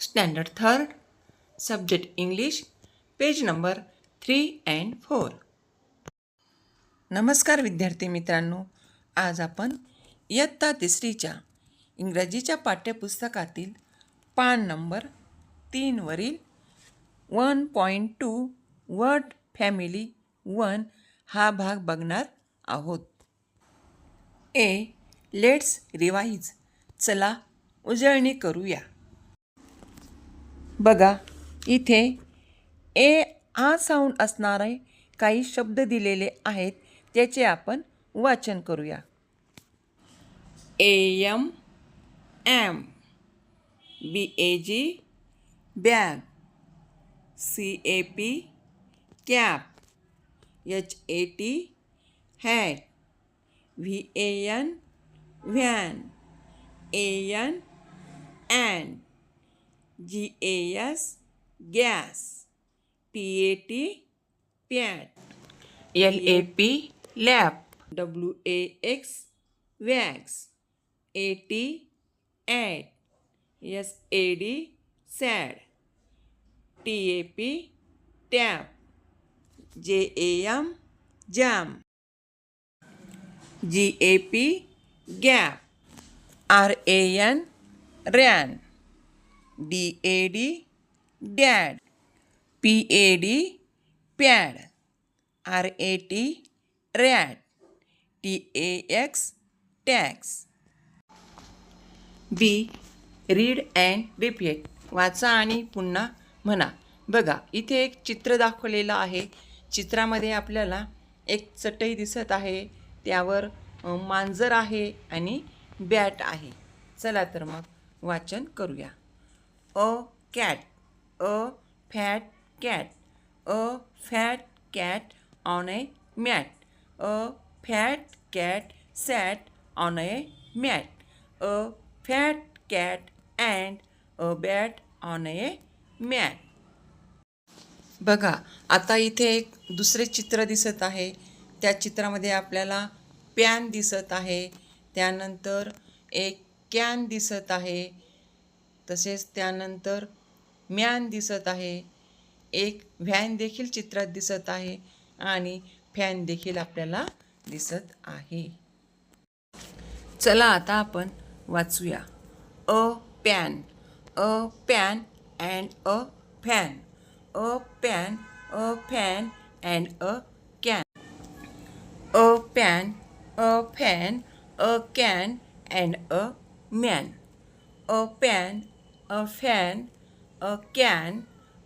Standard third, subject English, page number 3 and 4. नमस्कार विद्यार्थी मित्रांनो, आज आपण इयत्ता तिसरीच्या इंग्रजीच्या पाठ्यपुस्तकातील पान नंबर 3 वरील 1.2 वर्ड फॅमिली 1 हा भाग बघणार आहोत. Let's revise. चला उजळणी करूया. बघा, इथे हा साऊंड असणारे काही शब्द दिलेले आहेत, त्याचे आपण वाचन करूया. AM, am, BAG, bag, CAP, cap, HAT, hat, VAN, van, AN, and, GAS, gas, PAT, pat, LAP, lap, WAX, wax, AT, ad, SAD, sad, TAP, tap, JAM, jam, GAP, gap, RAN, ran, DAD, dad, PAD, pad, RAT, rat, TAX, tax. B. Read and repeat. वाचा आणि पुन्हा म्हणा. बघा, इथे एक चित्र दाखवलेलं आहे. चित्रामध्ये आपल्याला एक चटई दिसत आहे, त्यावर मांजर आहे आणि बॅट आहे. चला तर मग वाचन करूया. A cat, a fat cat, a fat cat on a mat, a fat cat sat on a mat, a fat cat and a bat on a mat. बघा, आता इथे एक दुसरे चित्र दिसत आहे. त्या चित्रामध्ये आपल्याला पॅन दिसत आहे, त्यानंतर एक कॅन दिसत आहे, तसेच त्यानंतर मॅन दिसत आहे. एक व्हॅन देखील चित्रात दिसत आहे आणि फॅन देखील आपल्याला दिसत आहे. चला आता आपण वाचूया. A pan, a pan and a fan, a pan, a fan and a can, a pan, a fan, a can and a man, a pan, a fan, a can,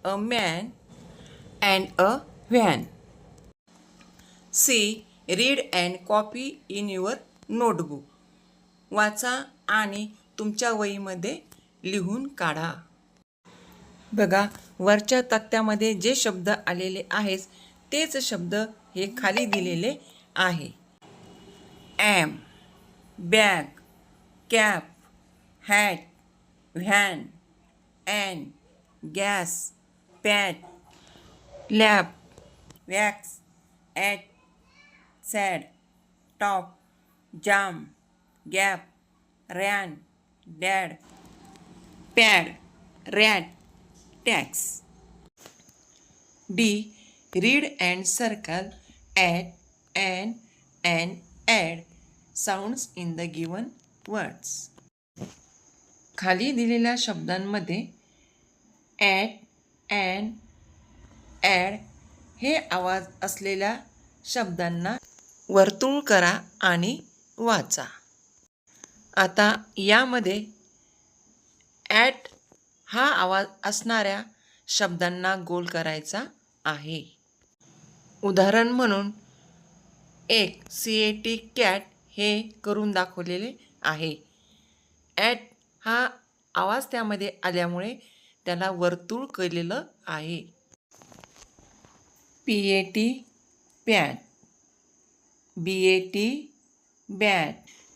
a man and a van. C. Read and copy in your notebook. वाचा आणि तुमच्या वहीमध्ये लिहून काढा. बघा, वरच्या तक्त्यामध्ये जे शब्द आलेले आहेत तेच शब्द हे खाली दिलेले आहे. Am, bag, cap, hat, van, an, gas, pat, lap, wax, at, sad, top, jam, gap, ran, dad, pad, rat, tax. D. Read and circle at, an, and ad sounds in the given words. खाली दिलेल्या शब्दांमध्ये at, and, add हे आवाज असलेल्या शब्दांना वर्तुळ करा आणि वाचा. आता यामध्ये ॲट हा आवाज असणाऱ्या शब्दांना गोल करायचा आहे. उदाहरण म्हणून एक CAT कॅट हे करून दाखवलेले आहे. ॲट हा आवाज त्यामध्ये आल्यामुळे त्याला वर्तुळ केलेलं आहे. PAT पॅट, BAT बॅट,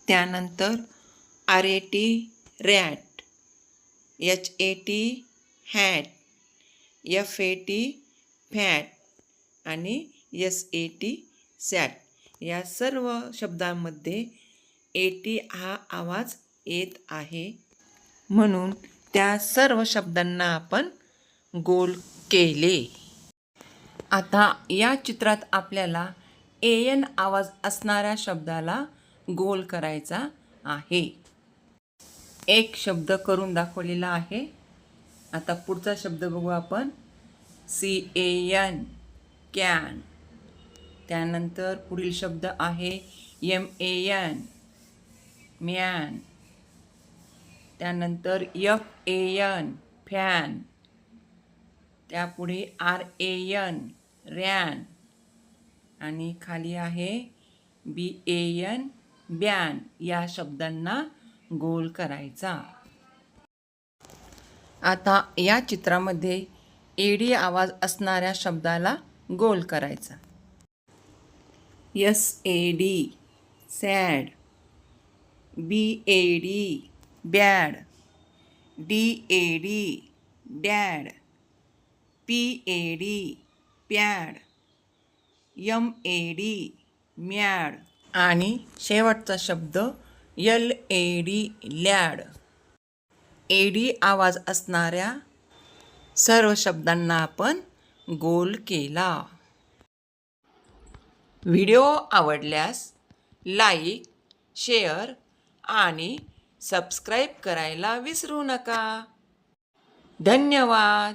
त्यानंतर RAT rat, HAT hat, FAT fat आणि SAT सॅट. या सर्व शब्दांमध्ये AT हा आवाज येत आहे, म्हणून त्या सर्व शब्दांना आपण गोल केले. आता या चित्रात आपल्याला एन आवाज असणाऱ्या शब्दाला गोल करायचा आहे. एक शब्द करून दाखवलेला आहे. आता पुढचा शब्द बघू आपण. CAN can. त्यानंतर पुढील शब्द आहे MAN म्यान. त्यानंतर FAN फॅन. त्यापुढे RAN रॅन. आणि खाली आहे BAN ब्यान. या शब्दांना गोल करायचा. आता या चित्रामध्ये एडी आवाज असणाऱ्या शब्दाला गोल करायचा. SAD sad. BAD bad. DAD dad. PAD pad. MAD mad. आणि शेवटचा शब्द LAD लॅड. एडी आवाज असणाऱ्या सर्व शब्दांना आपण गोल केला. व्हिडिओ आवडल्यास लाईक, शेअर आणि सबस्क्राईब करायला विसरू नका. धन्यवाद.